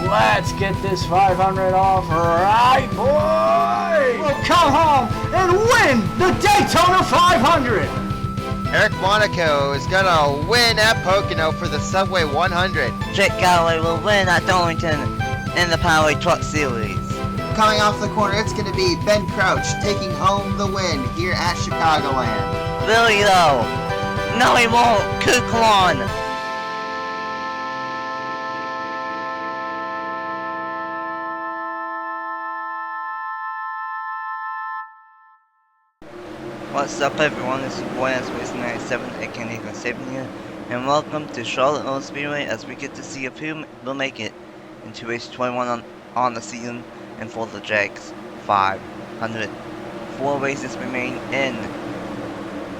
Let's get this 500 off right, boy! We'll come home and win the Daytona 500! Eric Monaco is gonna win at Pocono for the Subway 100. Jake Galloway will win at Darlington in the Powerway Truck Series. Coming off the corner, it's going to be Ben Crouch taking home the win here at Chicagoland. Really though? No he won't! Kuklon! What's up everyone, this is your boy Race97, aka Nathan Saban here, and welcome to Charlotte Motor Speedway as we get to see if who will make it into race 21 on the season and for the Jegs 500. 4 races remain in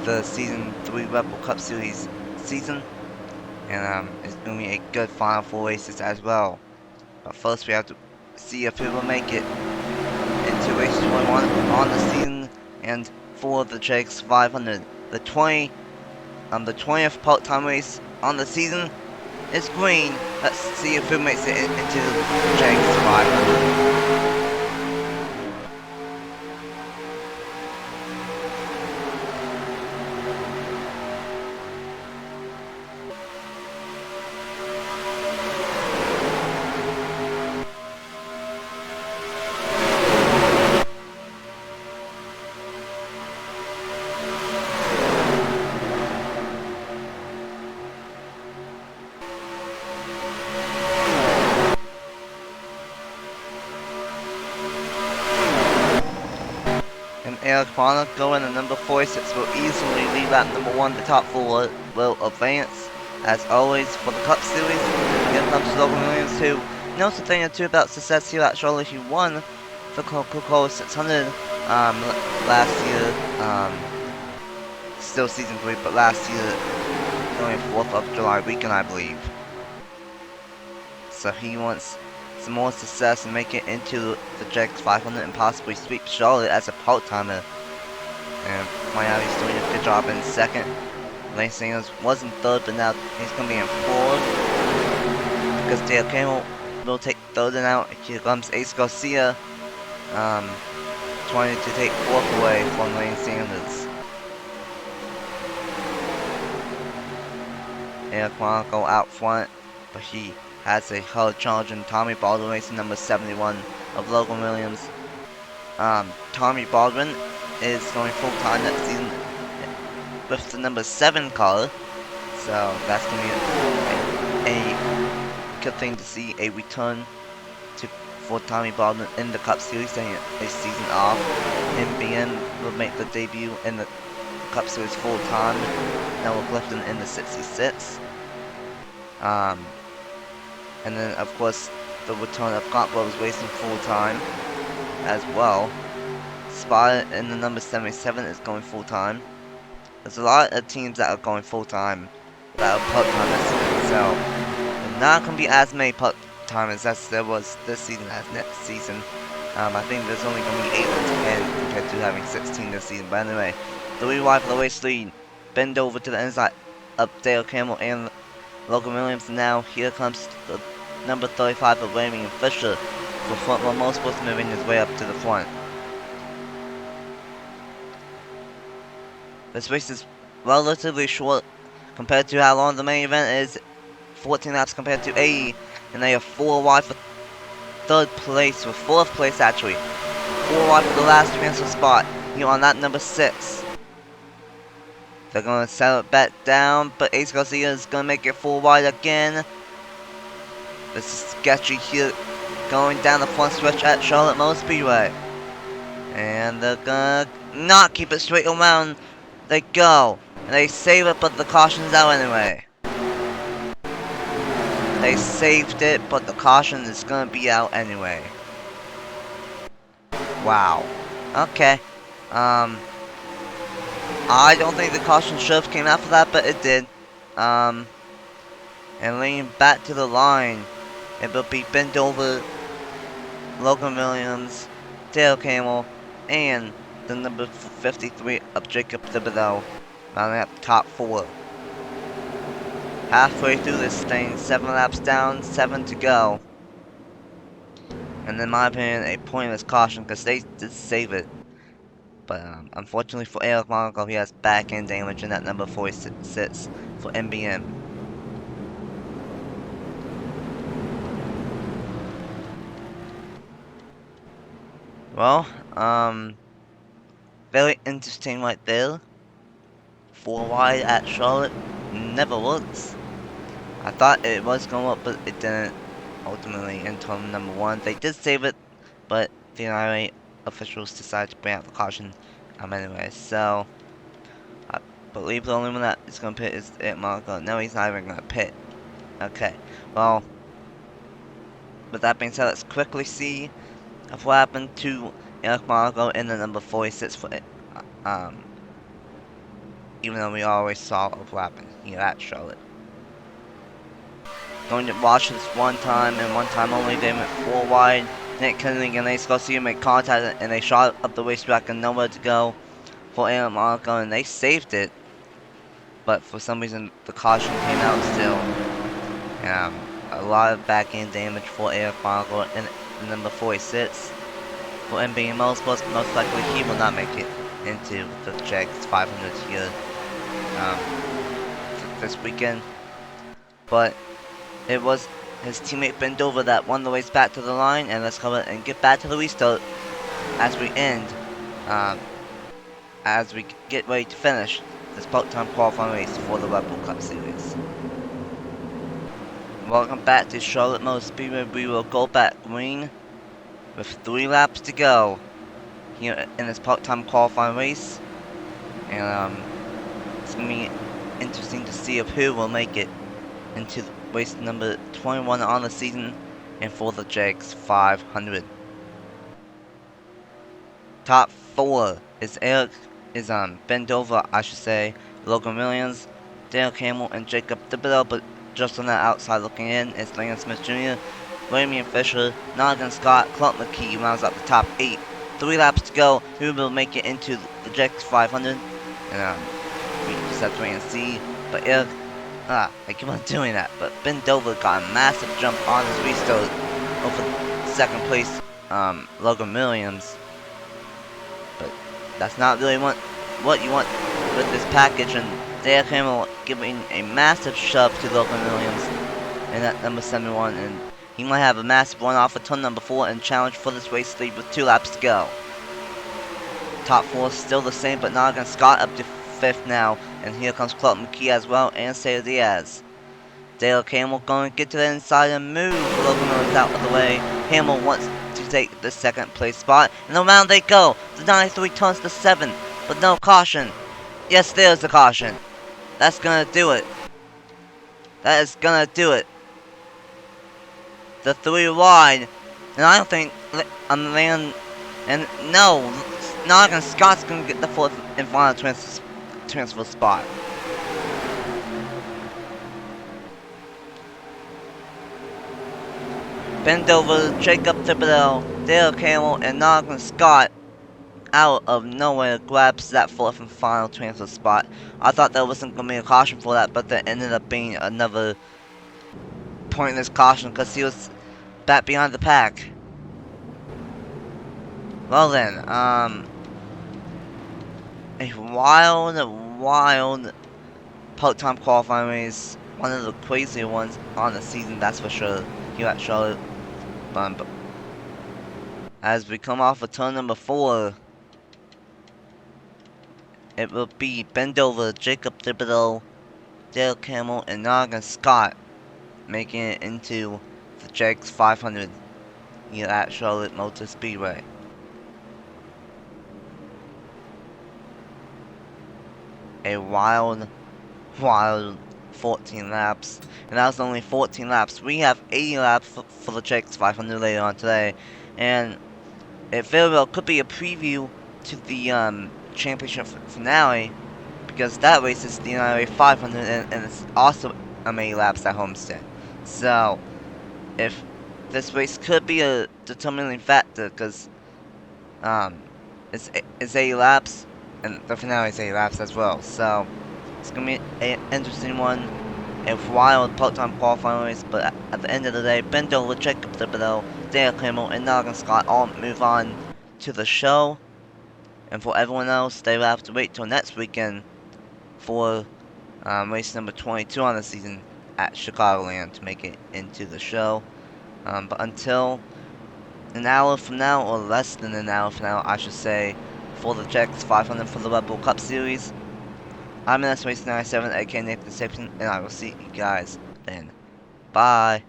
the Season 3 Rebel Cup Series season, and it's going to be a good final 4 races as well. But first we have to see if who will make it into race 21 on the season and for the Jegs 500. The 20th part-time race on the season is green. Let's see if who makes it into the Jegs 500. Eric Monaco in the number 46 will easily leave at number 1. The top 4 will advance. As always for the Cup Series, here comes Logan Williams, who knows a thing or two about success here at Charlotte. He won the Coca-Cola 600 last year, still season 3, but last year, only 4th of July weekend, I believe. So he wants some more success and make it into the Jegs 500 and possibly sweep Charlotte as a part-timer. And Miami's doing a good job in 2nd. Lane Sanders was in 3rd, but now he's going to be in 4th. Because Dale Campbell will take 3rd and out. Here comes Ace Garcia, trying to take 4th away from Lane Sanders. Eric Monaco out front, but he has a hard challenge in Tommy Baldwin racing number 71 of Logan Williams. Tommy Baldwin is going full-time next season with the number 7 car, so that's going to be a good thing to see, a return for Tommy Baldwin in the Cup Series, taking a season off. MBN will make the debut in the Cup Series full-time, now with Clifton in the 66. And then, of course, the return of Gauntlet is racing full-time as well. Spot in the number 77 is going full-time. There's a lot of teams that are going full-time that are part-time this season, so there's not going to be as many part-timers as there was this season as next season. I think there's only going to be 8 or 10 compared to having 16 this season. But anyway, the wide for the race lead. Bend over to the inside of Dale Campbell and Logan Williams. Now here comes the number 35 of Raymond Fisher for front while Motorsports moving his way up to the front. This race is relatively short compared to how long the main event is. 14 laps compared to 80, and they are 4 wide for 3rd place, or 4th place actually. 4 wide for the last transfer spot here on that number 6. They're going to settle it back down, but Ace Garcia is going to make it 4 wide again. This is sketchy here, going down the front stretch at Charlotte Motor Speedway. And they're gonna not keep it straight around. They go. And they save it, but the caution's out anyway. They saved it, but the caution is gonna be out anyway. Wow. Okay. I don't think the caution should have came out for that, but it did. And leaning back to the line, it will be bent over Logan Williams, Dale Campbell, and the number 53 of Jacob Thibodeau, rounding up top 4. Halfway through this thing, 7 laps down, 7 to go. and in my opinion, a pointless caution because they did save it. But unfortunately for Eric Monaco, he has back end damage, and that number 46 sits for NBM. Well, very interesting right there. 4 wide at Charlotte never works. I thought it was going to work, but it didn't. Ultimately, in turn number 1, they did save it, but the NIRA officials decided to bring out the caution anyway. So, I believe the only one that is going to pit is Eric Monaco. No, he's not even going to pit. Okay, well, with that being said, let's quickly see of what happened to Eric Monaco in the number 46 for it. Even though we always saw what happened here at Charlotte. Going to watch this one time and one time only. They went 4 wide. Nick Kennedy and Ace Garcia made contact and they shot up the racetrack and nowhere to go for Eric Monaco, and they saved it. But for some reason the caution came out still. A lot of back end damage for Eric Monaco in the number 46. For NBM Motorsports, most likely he will not make it into the Jegs 500 here this weekend. But it was his teammate Bendover that won the race back to the line, and let's cover it and get back to the restart as we end, as we get ready to finish this part-time qualifying race for the Red Bull Cup Series. Welcome back to Charlotte Motor Speedway. We will go back green with 3 laps to go here in this part-time qualifying race, and it's gonna be interesting to see if who will make it into race number 21 on the season and for the Jegs 500. Top 4 is Bendover, I should say, Logan Williams, Dale Campbell, and Jacob Thibodeau, but just on the outside looking in is Landon Smith Jr., Ramian Fisher, Noggan Scott, Clint McKee rounds up the top 8. 3 laps to go. Who will make it into the Jegs 500? And we just have to wait and see. But Eric, I keep on doing that. But Bendover got a massive jump on his restart over second place Logan Williams. But that's not really what you want with this package. And Dale Campbell giving a massive shove to Logan Williams in that number 71, and he might have a massive one off of turn number 4 and challenge for this race lead with 2 laps to go. Top 4 still the same, but Noggan Scott up to 5th now, and here comes Clark McKee as well, and Cesar Diaz. Dale Campbell going to get to the inside and move Logan Williams out of the way. Hamill wants to take the 2nd place spot, and around they go. The 93 turns to 7, but no caution. Yes, there's a caution. That's gonna do it. That is gonna do it. The 3 wide, and I don't think Noggan Scott's gonna get the 4th and final transfer spot. Bendover, Jacob Thibodeau, Dale Campbell, and Noggan Scott out of nowhere grabs that 4th and final transfer spot. I thought there wasn't gonna be a caution for that, but there ended up being another pointless caution because he was back behind the pack. Well then, a wild part-time qualifying race. One of the crazier ones on the season, that's for sure, here at Charlotte. As we come off of turn number 4, it will be Bendover, Jacob Thibodeau, Dale Campbell, and Noggan Scott making it into the Jegs 500 here at Charlotte Motor Speedway. A wild 14 laps, and that was only 14 laps. We have 80 laps for the Jegs 500 later on today, and it very well could be a preview to the championship finale, because that race is the NIRA 500 and it's also many laps at Homestead. So if this race could be a determining factor, because it's 80 laps and the finale is 80 laps as well, so it's gonna be an interesting one. a wild part-time qualifying race, but at the end of the day, Ben Dover, Jacob Thibodeau, Dale Kimmel, and Noggin Scott all move on to the show. And for everyone else, they will have to wait till next weekend for race number 22 on the season at Chicagoland to make it into the show. But until an hour from now, or less than an hour from now, I should say, for the Jegs 500 for the Red Bull Cup Series, I'm NS Race 97, aka Nathan Deception, and I will see you guys then. Bye.